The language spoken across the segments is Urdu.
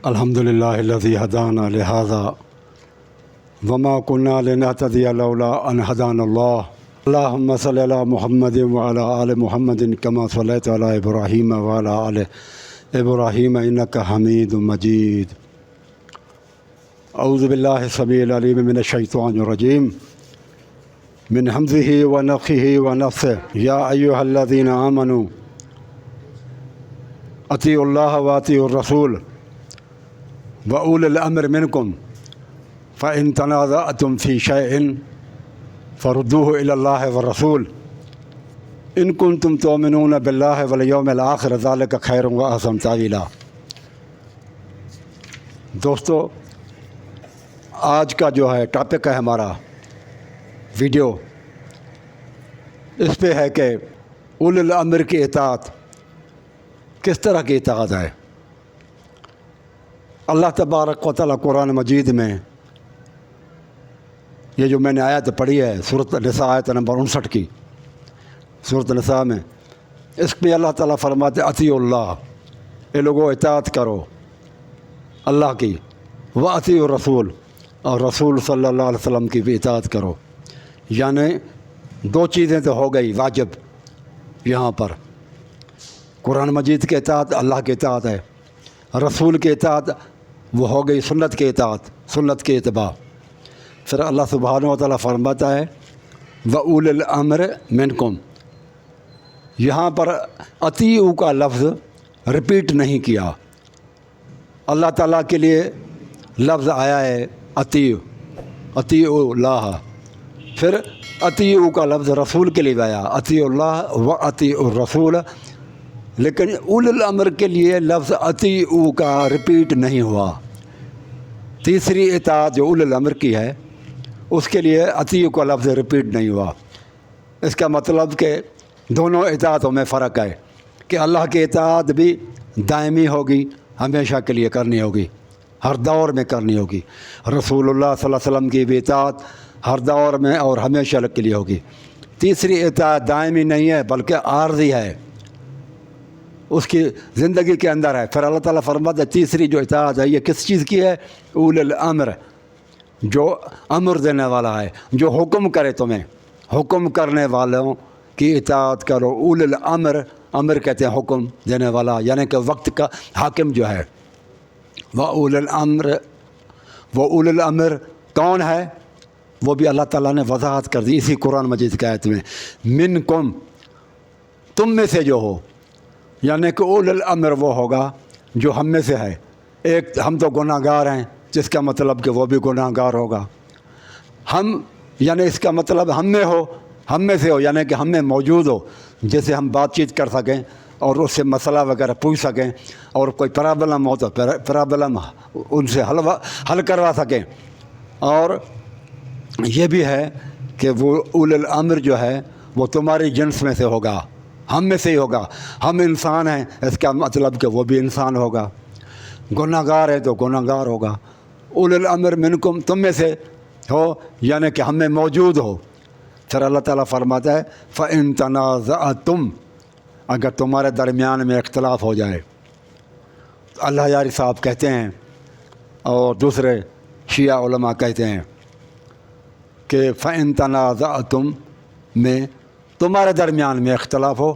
الحمدللہ الذی ہدانا لہذا وما كنا لنهتدی لولا ان ہدانا اللہ اللہم صلی علی محمد وعلی آل محمد کما صلیت علی ابراہیم وعلی آل ابراہیم انک حمید مجید۔ اعوذ باللہ السمیع العلیم من الشیطان الرجیم من حمزہ ونفخہ ونفثہ یا ایہا الذین آمنوا اطیعوا اللہ واطیعوا الرسول وَأُولِي الْأَمْرِ مِنْكُمْ فَإِن تَنَازَعْتُمْ فِي شَيْءٍ فَرُدُّوهُ إِلَى اللَّهِ وَالرَّسُولِ إِن كُنتُمْ تُؤْمِنُونَ بِاللَّهِ وَالْيَوْمِ الْآخِرِ ذَلِكَ خَيْرٌ وَأَحْسَنُ تَأْوِيلًا۔ دوستو، آج کا جو ہے ٹاپک ہے ہمارا ویڈیو، اس پہ ہے کہ اولی الامر کی اطاعت کس طرح کی اطاعت ہے۔ اللہ تبارک و تعالیٰ قرآن مجید میں یہ جو میں نے آیت پڑھی ہے سورۃ النساء آیت نمبر 59 کی، سورۃ النساء میں اس میں اللہ تعالیٰ فرماتے اطیعوا اللہ، اے لوگوں اطاعت کرو اللہ کی، واطیعوا الرسول، اور رسول صلی اللہ علیہ وسلم کی بھی اطاعت کرو۔ یعنی دو چیزیں تو ہو گئی واجب یہاں پر، قرآن مجید کے اطاعت اللہ کے اطاعت ہے، رسول کے اطاعت وہ ہو گئی سنت کے اطاعت، سنت کے اتباع۔ پھر اللہ سبحانہ و تعالیٰ فرماتا ہے وَأُولِي الْأَمْرِ مِنْكُمْ، یہاں پر اطیعوا کا لفظ رپیٹ نہیں کیا، اللہ تعالیٰ کے لیے لفظ آیا ہے اطیعوا اللہ، پھر اطیعوا کا لفظ رسول کے لیے آیا اطیعوا اللہ و اطیعوا الرسول، لیکن اولی الامر کے لیے لفظ اطیعوا کا رپیٹ نہیں ہوا۔ تیسری اطاعت جو اولی الامر کی ہے اس کے لیے اطیعوا کا لفظ رپیٹ نہیں ہوا۔ اس کا مطلب کہ دونوں اطاعتوں میں فرق ہے کہ اللہ کی اطاعت بھی دائمی ہوگی، ہمیشہ کے لیے کرنی ہوگی، ہر دور میں کرنی ہوگی۔ رسول اللہ صلی اللہ علیہ وسلم کی بھی اطاعت ہر دور میں اور ہمیشہ کے لیے ہوگی۔ تیسری اطاعت دائمی نہیں ہے بلکہ عارضی ہے، اس کی زندگی کے اندر ہے۔ پھر اللہ تعالیٰ فرماتا ہے تیسری جو اطاعت ہے یہ کس چیز کی ہے؟ اولی الامر، جو امر دینے والا ہے، جو حکم کرے تمہیں، حکم کرنے والوں کی اطاعت کرو۔ اولی الامر، امر کہتے ہیں حکم دینے والا، یعنی کہ وقت کا حاکم جو ہے۔ وَأُولِي الْأَمْرِ، وہ اولی الامر کون ہے؟ وہ بھی اللہ تعالیٰ نے وضاحت کر دی اسی قرآن مجید کی آیت میں، منکم، تم میں سے جو ہو، یعنی کہ اولی الامر وہ ہوگا جو ہم میں سے ہے۔ ایک ہم تو گناہ گار ہیں، جس کا مطلب کہ وہ بھی گناہ گار ہوگا۔ ہم یعنی اس کا مطلب ہم میں ہو، ہم میں سے ہو، یعنی کہ ہم میں موجود ہو، جیسے ہم بات چیت کر سکیں اور اس سے مسئلہ وغیرہ پوچھ سکیں، اور کوئی پرابلم ہو تو پرابلم ان سے حل کروا سکیں۔ اور یہ بھی ہے کہ وہ اولی الامر جو ہے وہ تمہاری جنس میں سے ہوگا، ہم میں سے ہی ہوگا۔ ہم انسان ہیں، اس کا مطلب کہ وہ بھی انسان ہوگا۔ گناہ گار ہے تو گناہ گار ہوگا۔ اولی الامر منکم، تم میں سے ہو، یعنی کہ ہم میں موجود ہو۔ پھر اللہ تعالیٰ فرماتا ہے فَإِن تَنَازَعْتُمْ، اگر تمہارے درمیان میں اختلاف ہو جائے۔ اللہ یاری صاحب کہتے ہیں اور دوسرے شیعہ علماء کہتے ہیں کہ فَإِن تَنَازَعْتُمْ میں تمہارے درمیان میں اختلاف ہو،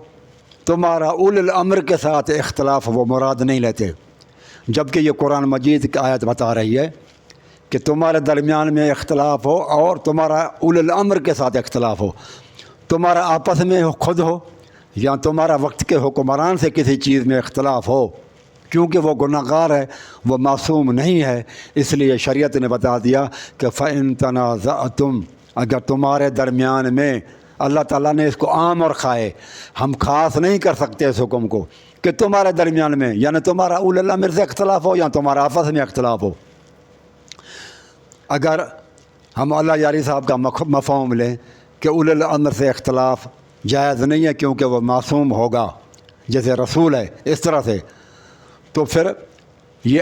تمہارا اولی الامر کے ساتھ اختلاف وہ مراد نہیں لیتے، جبکہ یہ قرآن مجید کی آیت بتا رہی ہے کہ تمہارے درمیان میں اختلاف ہو اور تمہارا اولی الامر کے ساتھ اختلاف ہو، تمہارا آپس میں خود ہو یا تمہارا وقت کے حکمران سے کسی چیز میں اختلاف ہو، کیونکہ وہ گناہ گار ہے، وہ معصوم نہیں ہے، اس لیے شریعت نے بتا دیا کہ فَإِن تَنَازَعْتُمْ، اگر تمہارے درمیان میں، اللہ تعالیٰ نے اس کو عام اور خائے، ہم خاص نہیں کر سکتے اس حکم کو کہ تمہارے درمیان میں، یعنی تمہارا اولی الامر سے اختلاف ہو یا تمہارا آپس میں اختلاف ہو۔ اگر ہم اللہ یاری صاحب کا مفہوم لیں کہ اولی الامر سے اختلاف جائز نہیں ہے کیونکہ وہ معصوم ہوگا جیسے رسول ہے، اس طرح سے، تو پھر یہ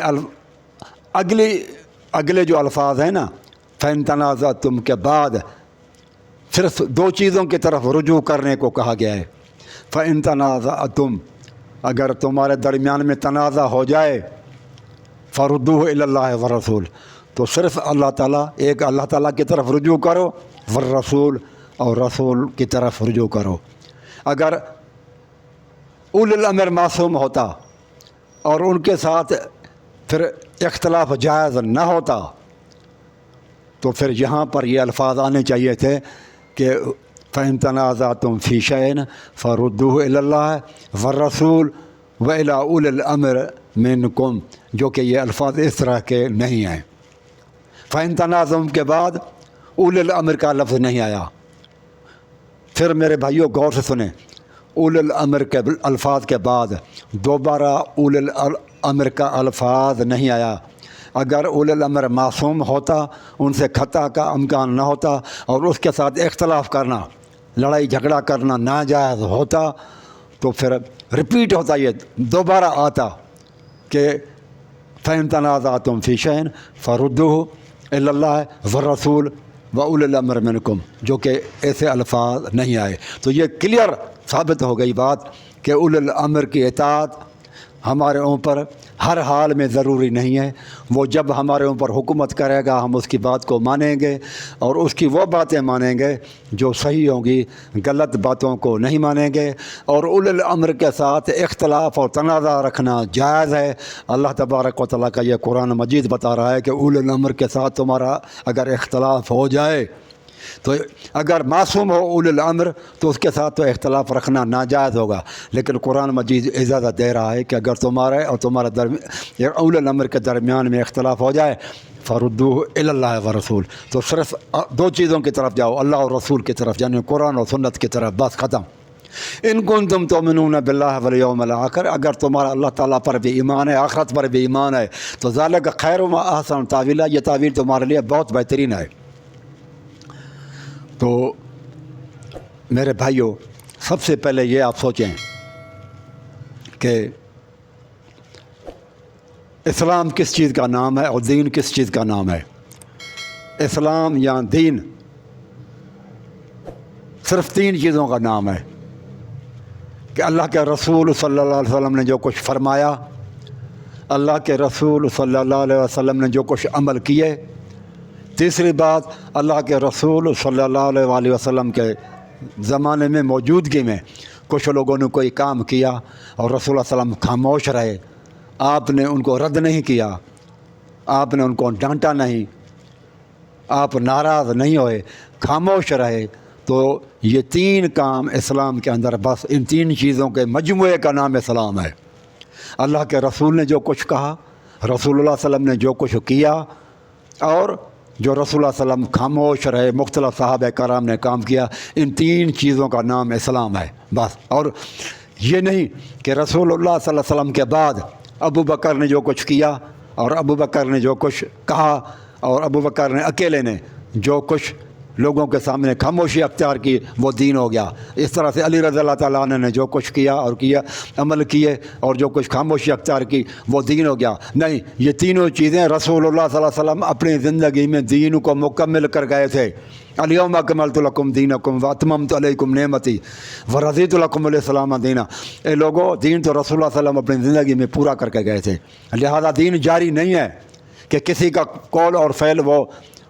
اگلے جو الفاظ ہیں نا فَإِن تَنَازَعْتُمْ کے بعد پھر دو چیزوں کی طرف رجوع کرنے کو کہا گیا ہے۔ فَإِن تَنَازَعْتُمْ، اگر تمہارے درمیان میں تنازع ہو جائے فردوہ الی اللہ والرسول، تو صرف اللہ تعالیٰ، ایک اللہ تعالیٰ کی طرف رجوع کرو، والرسول، اور رسول کی طرف رجوع کرو۔ اگر اولو الامر معصوم ہوتا اور ان کے ساتھ پھر اختلاف جائز نہ ہوتا تو پھر یہاں پر یہ الفاظ آنے چاہیے تھے کہ فَإِن تَنَازَعْتُمْ فِي شَيْءٍ فَرُدُّوهُ إِلَى اللَّهِ وَالرَّسُولِ وَإِلَىٰ أُولِي الْأَمْرِ مِنْكُمْ، جو کہ یہ الفاظ اس طرح کے نہیں ہیں۔ فَإِن تَنَازَعْتُمْ کے بعد اولی الامر کا لفظ نہیں آیا۔ پھر میرے بھائیوں غور سے سنیں، اولی الامر کے الفاظ کے بعد دوبارہ اولی الامر کا الفاظ نہیں آیا۔ اگر اولی الامر معصوم ہوتا، ان سے خطا کا امکان نہ ہوتا اور اس کے ساتھ اختلاف کرنا، لڑائی جھگڑا کرنا ناجائز ہوتا تو پھر رپیٹ ہوتا، یہ دوبارہ آتا کہ فَإِن تَنَازَعْتُمْ فِي شَيْءٍ فَرُدُّوهُ إِلَى اللَّهِ وَالرَّسُولِ وَأُولِي الْأَمْرِ مِنْكُمْ، جو کہ ایسے الفاظ نہیں آئے۔ تو یہ کلیئر ثابت ہو گئی بات کہ اولی الامر کی اطاعت ہمارے اوپر ہر حال میں ضروری نہیں ہے۔ وہ جب ہمارے اوپر حکومت کرے گا ہم اس کی بات کو مانیں گے اور اس کی وہ باتیں مانیں گے جو صحیح ہوں گی، غلط باتوں کو نہیں مانیں گے۔ اور اولی الامر کے ساتھ اختلاف اور تنازع رکھنا جائز ہے۔ اللہ تبارک و تعالیٰ کا یہ قرآن مجید بتا رہا ہے کہ اولی الامر کے ساتھ تمہارا اگر اختلاف ہو جائے، تو اگر معصوم ہو اولی الامر تو اس کے ساتھ تو اختلاف رکھنا ناجائز ہوگا، لیکن قرآن مجید اجازت دے رہا ہے کہ اگر تمہارے اور تمہارا اولی الامر کے درمیان میں اختلاف ہو جائے فردوہ الی اللہ والرسول، تو صرف دو چیزوں کی طرف جاؤ، اللہ اور رسول کی طرف، یعنی قرآن اور سنت کی طرف، بس ختم۔ ان کنتم تؤمنون باللہ والیوم الآخر، اگر تمہارا اللہ تعالیٰ پر بھی ایمان ہے، آخرت پر بھی ایمان ہے، تو ذالک خیر و احسن تعویلا، یہ تعویل تمہارے لیے بہت بہترین ہے۔ تو میرے بھائیوں، سب سے پہلے یہ آپ سوچیں کہ اسلام کس چیز کا نام ہے اور دین کس چیز کا نام ہے۔ اسلام یا دین صرف تین چیزوں کا نام ہے کہ اللہ کے رسول صلی اللہ علیہ وسلم نے جو کچھ فرمایا، اللہ کے رسول صلی اللہ علیہ وسلم نے جو کچھ عمل کیے، تیسری بات اللہ کے رسول صلی اللہ علیہ وسلم کے زمانے میں موجودگی میں کچھ لوگوں نے کوئی کام کیا اور رسول اللہ علیہ وسلم خاموش رہے، آپ نے ان کو رد نہیں کیا، آپ نے ان کو ڈانٹا نہیں، آپ ناراض نہیں ہوئے، خاموش رہے، تو یہ تین کام اسلام کے اندر، بس ان تین چیزوں کے مجموعے کا نام اسلام ہے۔ اللہ کے رسول نے جو کچھ کہا، رسول اللہ صلی اللہ علیہ وسلم نے جو کچھ کیا، اور جو رسول اللہ صلی اللہ علیہ وسلم خاموش رہے، مختلف صحابہ کرام نے کام کیا، ان تین چیزوں کا نام اسلام ہے بس۔ اور یہ نہیں کہ رسول اللہ صلی اللہ علیہ وسلم کے بعد ابو بکر نے جو کچھ کیا اور ابو بکر نے جو کچھ کہا اور ابو بکر نے اکیلے نے جو کچھ لوگوں کے سامنے خاموشی اختیار کی وہ دین ہو گیا۔ اس طرح سے علی رضی اللہ تعالیٰ عنہ نے جو کچھ کیا اور عمل کیے اور جو کچھ خاموشی اختیار کی وہ دین ہو گیا۔ نہیں، یہ تینوں چیزیں رسول اللہ صلی اللہ علیہ وسلم اپنی زندگی میں دین کو مکمل کر گئے تھے۔ الیوم اکملت لکم دینکم واتممت علیکم نعمتی ورضیت لکم الاسلام دینا۔ اے لوگوں، دین تو رسول اللہ صلی اللہ علیہ وسلم اپنی زندگی میں پورا کر کے گئے تھے، لہذا دین جاری نہیں ہے کہ کسی کا قول اور فعل وہ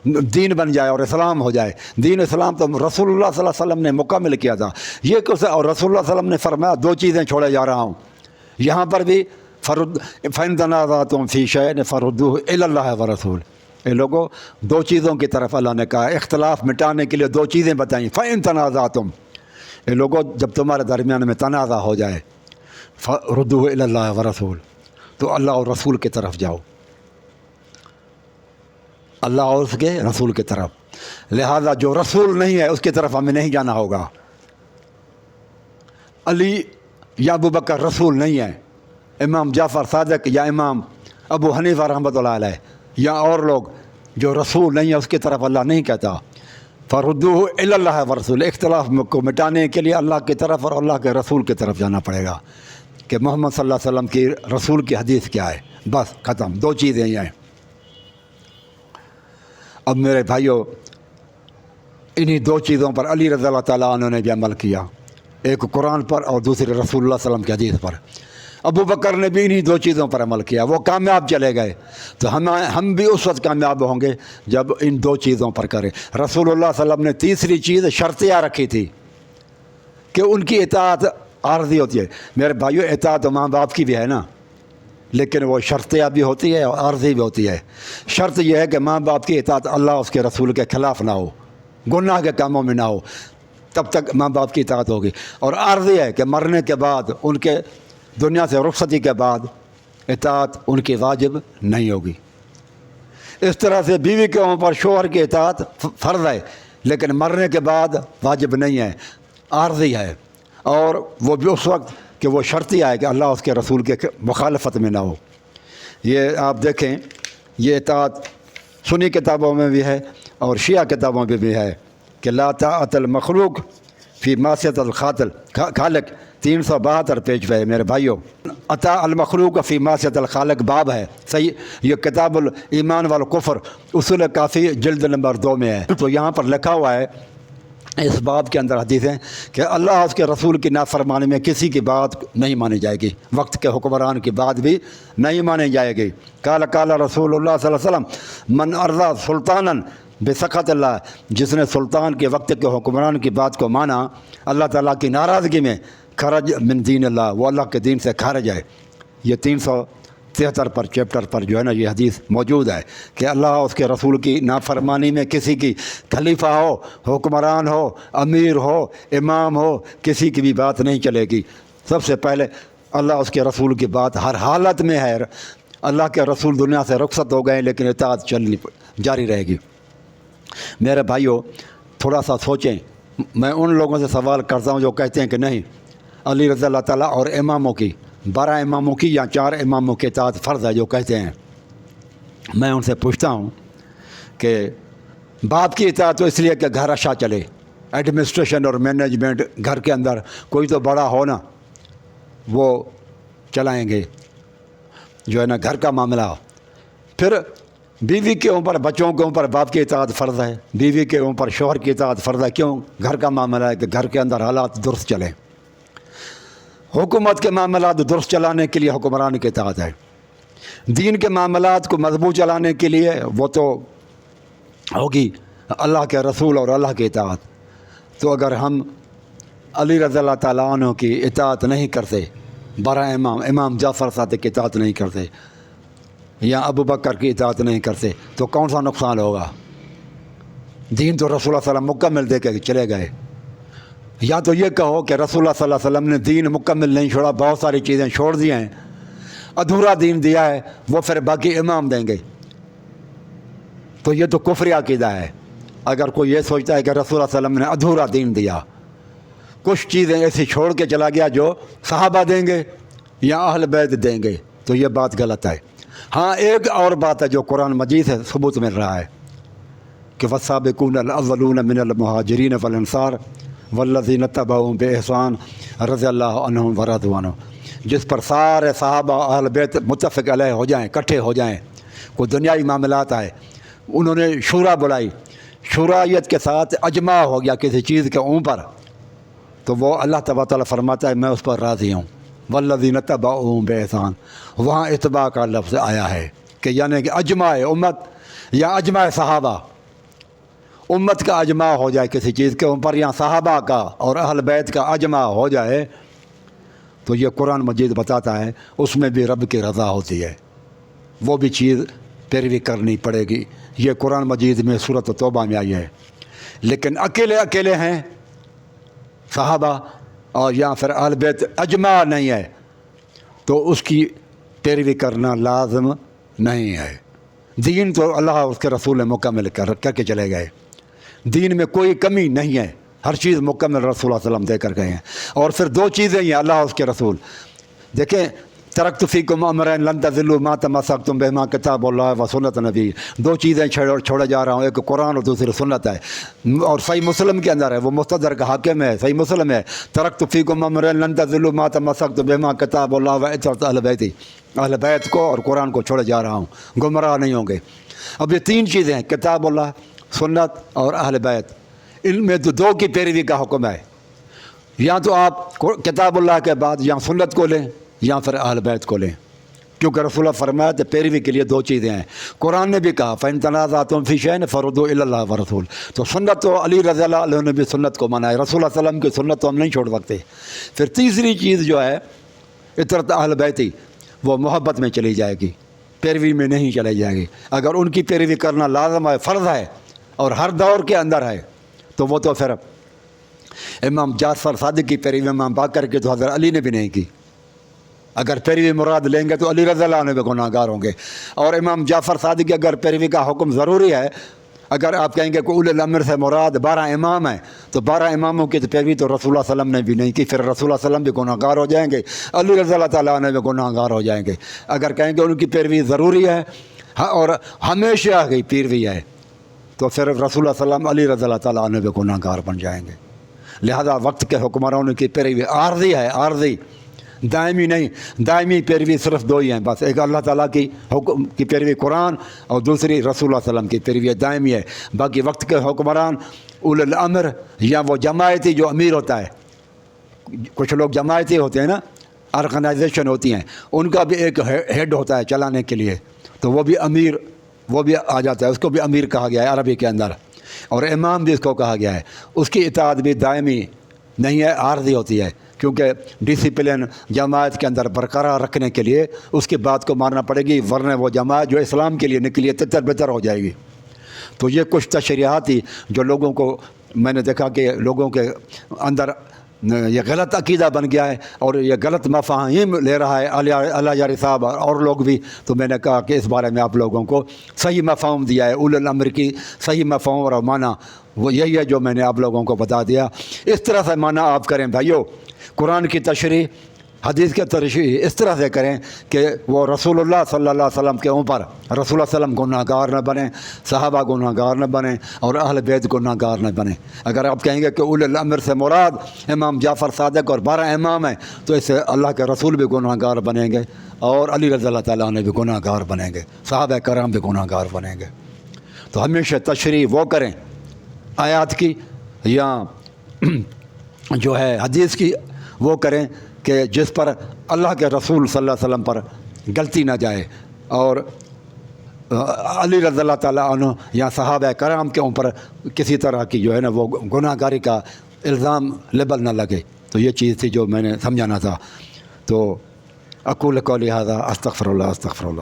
دین بن جائے اور اسلام ہو جائے۔ دین اسلام تو رسول اللہ صلی اللہ علیہ وسلم نے مکمل کیا تھا۔ یہ کچھ اور رسول اللہ صلی اللہ علیہ وسلم نے فرمایا دو چیزیں چھوڑے جا رہا ہوں، یہاں پر بھی فَإِن تَنَازَعْتُمْ فِي شَيْءٍ فَرُدُّوهُ إِلَى اللَّهِ وَرَسُولِهِ۔ اے لوگوں، دو چیزوں کی طرف اللہ نے کہا، اختلاف مٹانے کے لیے دو چیزیں بتائیں۔ فَإِن تَنَازَعْتُمْ، اے لوگوں جب تمہارے درمیان میں تنازع ہو جائے، فَرُدُّوهُ إِلَى اللَّهِ وَرَسُولِهِ، تو اللہ اور رسول کی طرف جاؤ، اللہ اور اس کے رسول کی طرف۔ لہذا جو رسول نہیں ہے اس کی طرف ہمیں نہیں جانا ہوگا۔ علی یا ابو بکر رسول نہیں ہے، امام جعفر صادق یا امام ابو حنیفہ رحمۃ اللہ علیہ یا اور لوگ جو رسول نہیں ہے اس کی طرف اللہ نہیں کہتا۔ فردوہ الی اللہ ورسول، اختلاف کو مٹانے کے لیے اللہ کی طرف اور اللہ کے رسول کی طرف جانا پڑے گا کہ محمد صلی اللہ علیہ وسلم کی رسول کی حدیث کیا ہے، بس ختم، دو چیزیں یہ ہیں۔ اب میرے بھائیوں، انہی دو چیزوں پر علی رضی اللہ تعالیٰ عنہ نے بھی عمل کیا، ایک قرآن پر اور دوسری رسول اللہ صلی اللہ علیہ وسلم کی حدیث پر۔ ابو بکر نے بھی انہی دو چیزوں پر عمل کیا، وہ کامیاب چلے گئے، تو ہم بھی اس وقت کامیاب ہوں گے جب ان دو چیزوں پر کریں۔ رسول اللہ صلی اللہ علیہ وسلم نے تیسری چیز شرطیہ رکھی تھی کہ ان کی اطاعت عارضی ہوتی ہے۔ میرے بھائیو، اطاعت ماں باپ کی بھی ہے نا، لیکن وہ شرطیہ بھی ہوتی ہے اور عارضی بھی ہوتی ہے۔ شرط یہ ہے کہ ماں باپ کی اطاعت اللہ اس کے رسول کے خلاف نہ ہو، گناہ کے کاموں میں نہ ہو، تب تک ماں باپ کی اطاعت ہوگی۔ اور عارضی ہے کہ مرنے کے بعد، ان کے دنیا سے رخصتی کے بعد اطاعت ان کی واجب نہیں ہوگی۔ اس طرح سے بیوی کے اوپر شوہر کی اطاعت فرض ہے، لیکن مرنے کے بعد واجب نہیں ہے، عارضی ہے، اور وہ بھی اس وقت کہ وہ شرطی آئے کہ اللہ اس کے رسول کے مخالفت میں نہ ہو۔ یہ آپ دیکھیں، یہ اطاعت سنی کتابوں میں بھی ہے اور شیعہ کتابوں میں بھی ہے کہ لا طاعت المخلوق فی معصیت الخالق، 372 پیج پہ ہے میرے بھائیوں۔ اطاع المخلوق فی معصیت الخالق باب ہے، صحیح، یہ کتاب الایمان والکفر اصول کافی جلد نمبر 2 میں ہے۔ تو یہاں پر لکھا ہوا ہے اس باب کے اندر حدیث ہیں کہ اللہ اس کے رسول کی نافرمانی میں کسی کی بات نہیں مانی جائے گی، وقت کے حکمران کی بات بھی نہیں مانی جائے گی۔ قال رسول اللہ صلی اللہ علیہ وسلم من ارضى سلطانا بسخط اللہ، جس نے سلطان کے وقت کے حکمران کی بات کو مانا اللہ تعالیٰ کی ناراضگی میں، خرج من دین اللہ، وہ اللہ کے دین سے خارج ہے۔ یہ 373 پر چیپٹر پر جو ہے نا یہ حدیث موجود ہے کہ اللہ اس کے رسول کی نافرمانی میں کسی کی خلیفہ ہو، حکمران ہو، امیر ہو، امام ہو، کسی کی بھی بات نہیں چلے گی۔ سب سے پہلے اللہ اس کے رسول کی بات ہر حالت میں ہے۔ اللہ کے رسول دنیا سے رخصت ہو گئے لیکن اطاعت چلنی جاری رہے گی۔ میرے بھائیوں، تھوڑا سا سوچیں، میں ان لوگوں سے سوال کرتا ہوں جو کہتے ہیں کہ نہیں، علی رضی اللہ تعالیٰ اور اماموں کی، 12 اماموں کی یا 4 اماموں کی اطاعت فرض ہے جو کہتے ہیں، میں ان سے پوچھتا ہوں کہ باپ کی اطاعت تو اس لیے کہ گھر اچھا چلے، ایڈمنسٹریشن اور مینجمنٹ گھر کے اندر کوئی تو بڑا ہو نا، وہ چلائیں گے جو ہے نا گھر کا معاملہ۔ پھر بیوی کے اوپر، بچوں کے اوپر باپ کی اطاعت فرض ہے، بیوی کے اوپر شوہر کی اطاعت فرض ہے، کیوں؟ گھر کا معاملہ ہے کہ گھر کے اندر حالات درست چلیں۔ حکومت کے معاملات درست چلانے کے لیے حکمران کی اطاعت ہے، دین کے معاملات کو مضبوط چلانے کے لیے وہ تو ہوگی اللہ کے رسول اور اللہ کی اطاعت۔ تو اگر ہم علی رضی اللہ تعالیٰ عنہ کی اطاعت نہیں کرتے، 12 امام جعفر صادق کی اطاعت نہیں کرتے، یا ابو بکر کی اطاعت نہیں کرتے، تو کون سا نقصان ہوگا؟ دین تو رسول اللہ صلی اللہ علیہ وسلم مکمل دے کے چلے گئے۔ یا تو یہ کہو کہ رسول اللہ صلی اللہ علیہ وسلم نے دین مکمل نہیں چھوڑا، بہت ساری چیزیں چھوڑ دی ہیں، ادھورا دین دیا ہے، وہ پھر باقی امام دیں گے، تو یہ تو کفری عقیدہ ہے۔ اگر کوئی یہ سوچتا ہے کہ رسول اللہ صلی اللہ علیہ وسلم نے ادھورا دین دیا، کچھ چیزیں ایسی چھوڑ کے چلا گیا جو صحابہ دیں گے یا اہل بیت دیں گے، تو یہ بات غلط ہے۔ ہاں، ایک اور بات ہے جو قرآن مجید سے ثبوت مل رہا ہے کہ والسابقون الاولون من المہاجرین والانصار والذین اتبعوہم بإحسان رضی اللہ عنہم ورضوا عنہ، جس پر سارے صحابہ اہل بیت متفق علیہ ہو جائیں، اکٹھے ہو جائیں، کوئی دنیائی معاملات آئے، انہوں نے شورا بلائی، شورائیت کے ساتھ اجماع ہو گیا کسی چیز کے اوپر، تو وہ اللہ تبارک تعالیٰ فرماتا ہے میں اس پر راضی ہوں۔ والذین اتبعوہم بإحسان، وہاں اتباع کا لفظ آیا ہے کہ یعنی کہ اجماع امت یا اجماع صحابہ، امت کا اجماع ہو جائے کسی چیز کے اوپر، یا صحابہ کا اور اہل بیت کا اجماع ہو جائے، تو یہ قرآن مجید بتاتا ہے اس میں بھی رب کی رضا ہوتی ہے، وہ بھی چیز پیروی کرنی پڑے گی۔ یہ قرآن مجید میں سورۃ توبہ میں آئی ہے۔ لیکن اکیلے ہیں صحابہ اور یا پھر اہل بیت، اجماع نہیں ہے، تو اس کی پیروی کرنا لازم نہیں ہے۔ دین تو اللہ اس کے رسول نے مکمل کر کے چلے گئے، دین میں کوئی کمی نہیں ہے، ہر چیز مکمل رسول اللہ صلی اللہ علیہ وسلم دے کر گئے ہیں۔ اور پھر 2 چیزیں ہیں اللہ اس کے رسول، دیکھیں، ترکت فیکم امرین لن تضلوا ما تمسکتم بہما کتاب اللہ و سنت نبی، 2 چیزیں چھوڑے جا رہا ہوں، ایک قرآن اور دوسری سنت ہے، اور صحیح مسلم کے اندر ہے، وہ مستدرک حاکم ہے، صحیح مسلم ہے، ترکت فیکم امرین لن تضلوا ما تمسکتم بہما کتاب اللہ و اطاعت اہل بیتی، اہل بیت کو اور قرآن کو چھوڑے جا رہا ہوں، گمراہ نہیں ہوں گے۔ اب یہ 3 چیزیں ہیں، کتاب اللہ، سنت اور اہل بیت، ان میں تو 2 کی پیروی کا حکم ہے۔ یا تو آپ کتاب اللہ کے بعد یا سنت کو لیں یا پھر اہل بیت کو لیں، کیونکہ رسول اللہ فرمایا کہ پیروی کے لیے 2 چیزیں ہیں۔ قرآن نے بھی کہا فَإِن تَنَازَعْتُمْ فِي شَيْءٍ فَرُدُّوهُ إِلَى اللَّهِ وَالرَّسُولِ، تو سنت تو علی رضی اللہ عنہ نے بھی سنت کو مانا ہے، رسول اللہ صلی اللہ علیہ وسلم کی سنت تو ہم نہیں چھوڑ سکتے۔ پھر تیسری چیز جو ہے اطرت اہل بیتی، وہ محبت میں چلی جائے گی، پیروی میں نہیں چلی جائے گی۔ اگر ان کی پیروی کرنا لازم ہے، فرض ہے اور ہر دور کے اندر ہے، تو وہ تو پھر امام جعفر صادق کی پیروی امام باقر کی تو حضرت علی نے بھی نہیں کی۔ اگر پیروی مراد لیں گے تو علی رضی اللہ عنہ بھی گناہ گار ہوں گے۔ اور امام جعفر صادق کی اگر پیروی کا حکم ضروری ہے، اگر آپ کہیں گے کہ اول الامر سے مراد 12 امام ہیں، تو 12 اماموں کی پیروی تو رسول اللہ صلی اللہ علیہ وسلم نے بھی نہیں کی، پھر رسول اللہ صلی اللہ علیہ وسلم بھی گناہ گار ہو جائیں گے، علی رضی اللہ تعالیٰ عنہ بھی گناہ گار ہو جائیں گے۔ اگر کہیں گے ان کی پیروی ضروری ہے اور ہمیشہ کی پیروی ہے، تو پھر رسول اللہ صلی اللہ علیہ وسلم علی رضی اللہ تعالیٰ عنہ بھی گناہ گار بن جائیں گے۔ لہذا وقت کے حکمرانوں کی پیروی عارضی ہے، عارضی، دائمی نہیں۔ دائمی پیروی صرف 2 ہی ہیں بس، ایک اللہ تعالیٰ کی حکم کی پیروی قرآن، اور دوسری رسول اللہ صلی اللہ علیہ وسلم کی پیروی دائمی ہے۔ باقی وقت کے حکمران اول الامر یا وہ جماعتی جو امیر ہوتا ہے، کچھ لوگ جماعتی ہوتے ہیں نا، آرگنائزیشن ہوتی ہیں، ان کا بھی ایک ہیڈ ہوتا ہے چلانے کے لیے، تو وہ بھی امیر، وہ بھی آ جاتا ہے، اس کو بھی امیر کہا گیا ہے عربی کے اندر، اور امام بھی اس کو کہا گیا ہے۔ اس کی اطاعت بھی دائمی نہیں ہے، عارضی ہوتی ہے، کیونکہ ڈسپلن جماعت کے اندر برقرار رکھنے کے لیے اس کی بات کو ماننا پڑے گی، ورنہ وہ جماعت جو اسلام کے لیے نکلی ہے تتر بتر ہو جائے گی۔ تو یہ کچھ تشریحاتی جو لوگوں کو میں نے دیکھا کہ لوگوں کے اندر یہ غلط عقیدہ بن گیا ہے اور یہ غلط مفاہیم لے رہا ہے اللہ جاری صاحب اور لوگ بھی، تو میں نے کہا کہ اس بارے میں آپ لوگوں کو صحیح مفہوم دیا ہے، اول الامر کی صحیح مفہوم اور معنی وہ یہی ہے جو میں نے آپ لوگوں کو بتا دیا۔ اس طرح سے معنی آپ کریں بھائیو، قرآن کی تشریح، حدیث کی تشریح اس طرح سے کریں کہ وہ رسول اللہ صلی اللہ علیہ وسلم کے اوپر رسول اللہ صلی اللہ علیہ وسلم گناہ گار نہ بنیں، صحابہ گناہ گار نہ بنیں، اور اہل بیت گناہ گار نہ بنیں۔ اگر آپ کہیں گے کہ اول الامر سے مراد امام جعفر صادق اور 12 امام ہیں، تو اس سے اللہ کے رسول بھی گناہ گار بنیں گے اور علی رضی اللہ تعالیٰ عنہ بھی گناہ گار بنیں گے، صحابہ کرام بھی گناہ گار بنیں گے۔ تو ہمیشہ تشریح وہ کریں آیات کی یا جو ہے حدیث کی، وہ کریں کہ جس پر اللہ کے رسول صلی اللہ علیہ وسلم پر غلطی نہ جائے، اور علی رضی اللہ تعالیٰ عنہ یا صحابہ کرام کے اوپر کسی طرح کی جو ہے نا وہ گناہ گاری کا الزام لیبل نہ لگے۔ تو یہ چیز تھی جو میں نے سمجھانا تھا۔ تو اقول قولی ھذا استغفر اللہ استغفر اللہ۔